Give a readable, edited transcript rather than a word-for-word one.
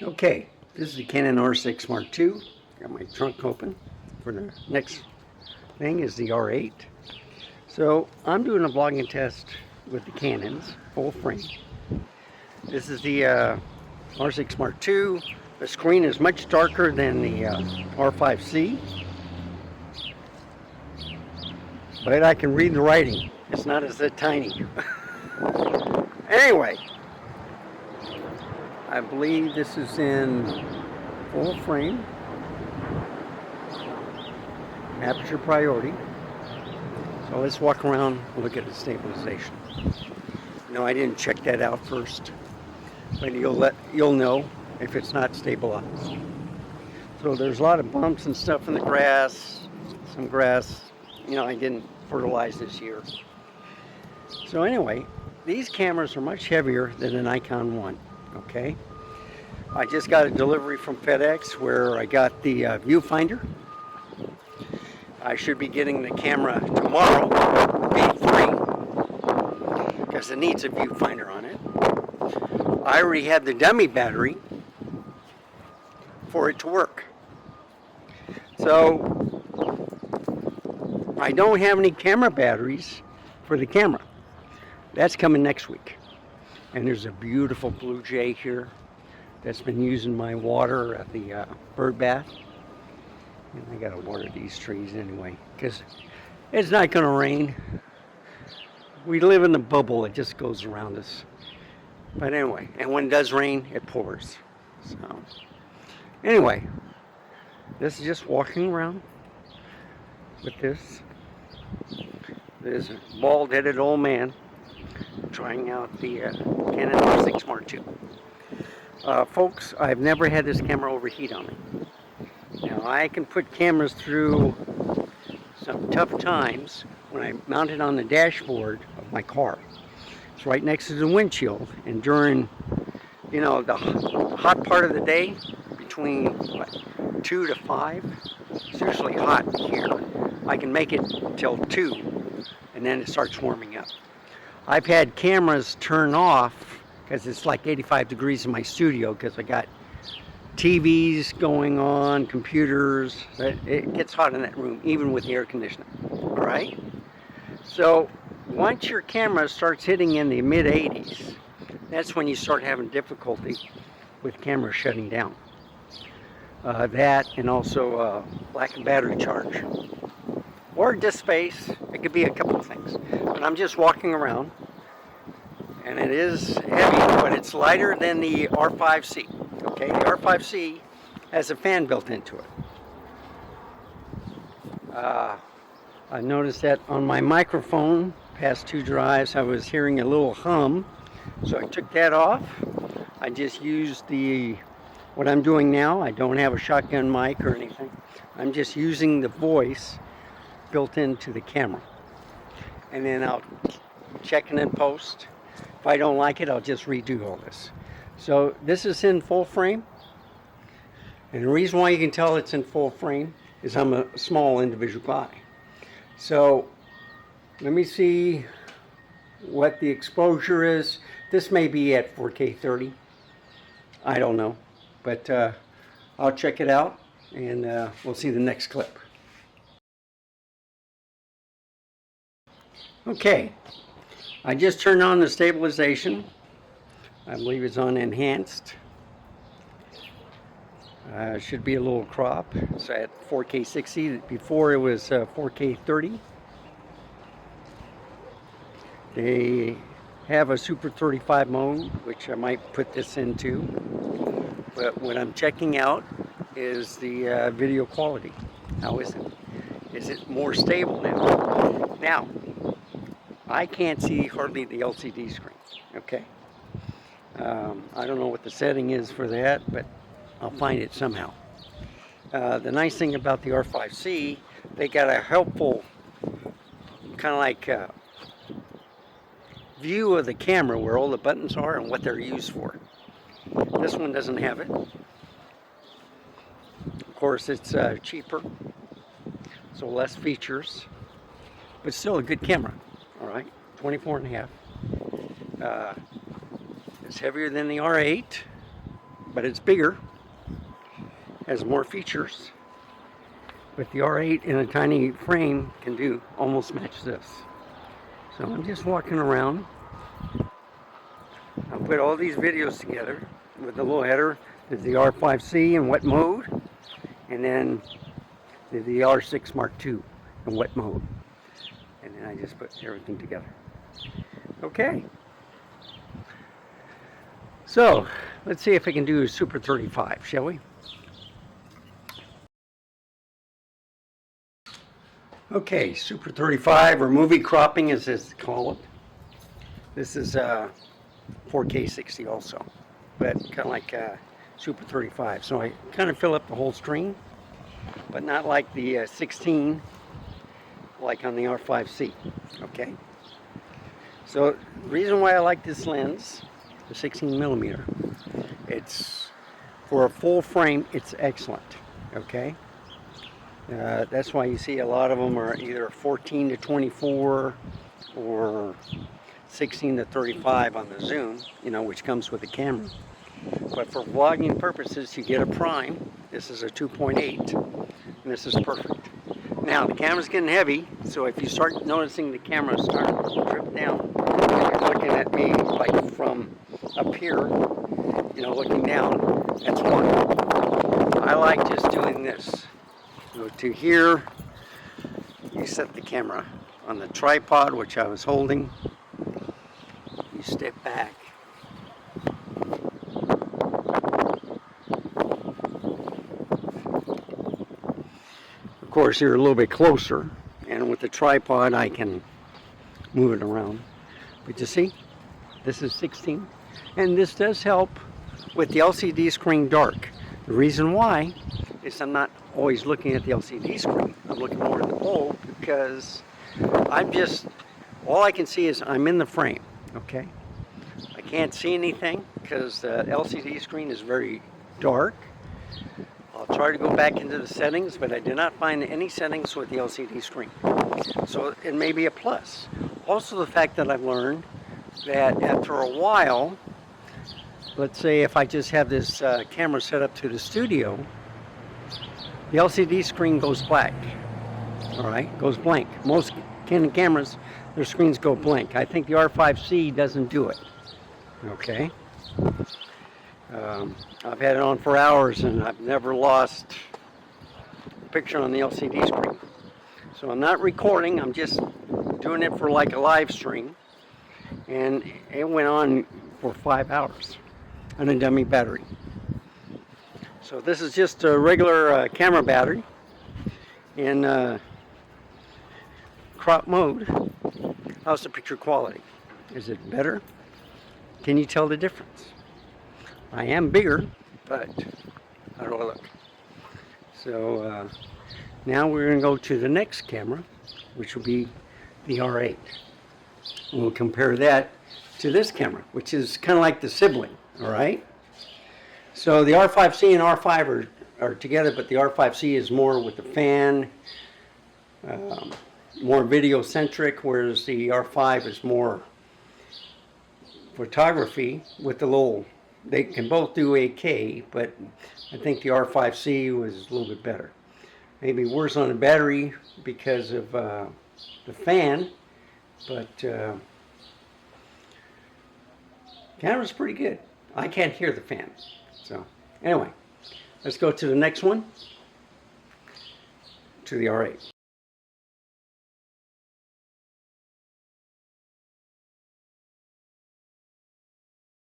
Okay, this is the Canon R6 Mark II. Got my trunk open. For the next thing is the R8. So I'm doing a vlogging test with the Canons, full frame. This is the R6 Mark II. The screen is much darker than the R5C, but I can read the writing. It's not as tiny. Anyway, I believe this is in full frame, aperture priority. So let's walk around and look at the stabilization. No, I didn't check that out first, but you'll know if it's not stabilized. So there's a lot of bumps and stuff in the grass, some grass, I didn't fertilize this year. So anyway, these cameras are much heavier than an Nikon 1, okay? I just got a delivery from FedEx where I got the viewfinder. I should be getting the camera tomorrow, B3, because it needs a viewfinder on it. I already had the dummy battery for it to work. So I don't have any camera batteries for the camera. That's coming next week. And there's a beautiful blue jay here that's been using my water at the bird bath. And I gotta water these trees anyway, because it's not gonna rain. We live in a bubble, it just goes around us. But anyway, and when it does rain, it pours. So anyway, this is just walking around with this. There's a bald-headed old man trying out the Canon R6 Mark II. Folks, I've never had this camera overheat on me. Now, I can put cameras through some tough times when I mount it on the dashboard of my car. It's right next to the windshield, and during, the hot part of the day, between 2 to 5, it's usually hot here. I can make it till 2, and then it starts warming up. I've had cameras turn off because it's like 85 degrees in my studio because I got TVs going on, computers. It gets hot in that room, even with the air conditioning. All right? So once your camera starts hitting in the mid-80s, that's when you start having difficulty with camera shutting down. That and also lack of battery charge. Or disk space. It could be a couple of things. But I'm just walking around, and it is heavy, but it's lighter than the R5C. Okay, the R5C has a fan built into it. I noticed that on my microphone, past 2 drives, I was hearing a little hum, so I took that off. I just used what I'm doing now. I don't have a shotgun mic or anything. I'm just using the voice built into the camera. And then I'll check it in post. If I don't like it, I'll just redo all this. So this is in full frame. And the reason why you can tell it's in full frame is I'm a small individual guy. So let me see what the exposure is. This may be at 4K 30. I don't know. But I'll check it out, and we'll see the next clip. Okay, I just turned on the stabilization. I believe it's on enhanced. Should be a little crop. It's at 4K 60. Before it was 4K 30. They have a Super 35 mode, which I might put this into. But what I'm checking out is the video quality. How is it? Is it more stable now? Now, I can't see hardly the LCD screen, okay? I don't know what the setting is for that, but I'll find it somehow. The nice thing about the R5C, they got a helpful kind of like view of the camera where all the buttons are and what they're used for. This one doesn't have it. Of course, it's cheaper, so less features, but still a good camera. All right, 24.5. It's heavier than the R8. but it's bigger, has more features. But the R8 in a tiny frame can do almost match this. So I'm just walking around. I'll put all these videos together with the little header. There's the R5C in wet mode, and then the R6 Mark II in wet mode. And then I just put everything together. Okay. So let's see if I can do a Super 35, shall we? Okay, Super 35, or movie cropping as they call it. This is 4K 60 also, but kind of like Super 35. So I kind of fill up the whole screen, but not like the 16, like on the R5C. Okay. So the reason why I like this lens, the 16 millimeter, it's for a full frame. It's excellent. Okay. That's why you see a lot of them are either 14 to 24 or 16 to 35 on the zoom, you know, which comes with the camera. But for vlogging purposes, you get a prime. This is a 2.8, and this is perfect. Now, the camera's getting heavy, so if you start noticing the camera starting to drip down, and you're looking at me like from up here, you know, looking down, that's why. I like just doing this. Go to here, you set the camera on the tripod, which I was holding. You step back. Of course, you're a little bit closer, and with the tripod, I can move it around. But you see, this is 16, and this does help with the LCD screen dark. The reason why is I'm not always looking at the LCD screen. I'm looking more at the bowl because all I can see is I'm in the frame, okay? I can't see anything because the LCD screen is very dark. I'll try to go back into the settings, but I did not find any settings with the LCD screen. So it may be a plus. Also the fact that I've learned that after a while, let's say if I just have this camera set up to the studio, the LCD screen goes black, all right, goes blank. Most Canon cameras, their screens go blank. I think the R5C doesn't do it, okay? I've had it on for hours and I've never lost a picture on the LCD screen. So I'm not recording, I'm just doing it for like a live stream. And it went on for 5 hours on a dummy battery. So this is just a regular camera battery in crop mode. How's the picture quality? Is it better? Can you tell the difference? I am bigger, but how do I look? So now we're going to go to the next camera, which will be the R8. We'll compare that to this camera, which is kind of like the sibling, all right? So the R5C and R5 are together, but the R5C is more with the fan, more video-centric, whereas the R5 is more photography with the little, they can both do 8K, but I think the R5C was a little bit better. Maybe worse on the battery because of the fan, but camera's pretty good. I can't hear the fan. So anyway, let's go to the next one, to the R8.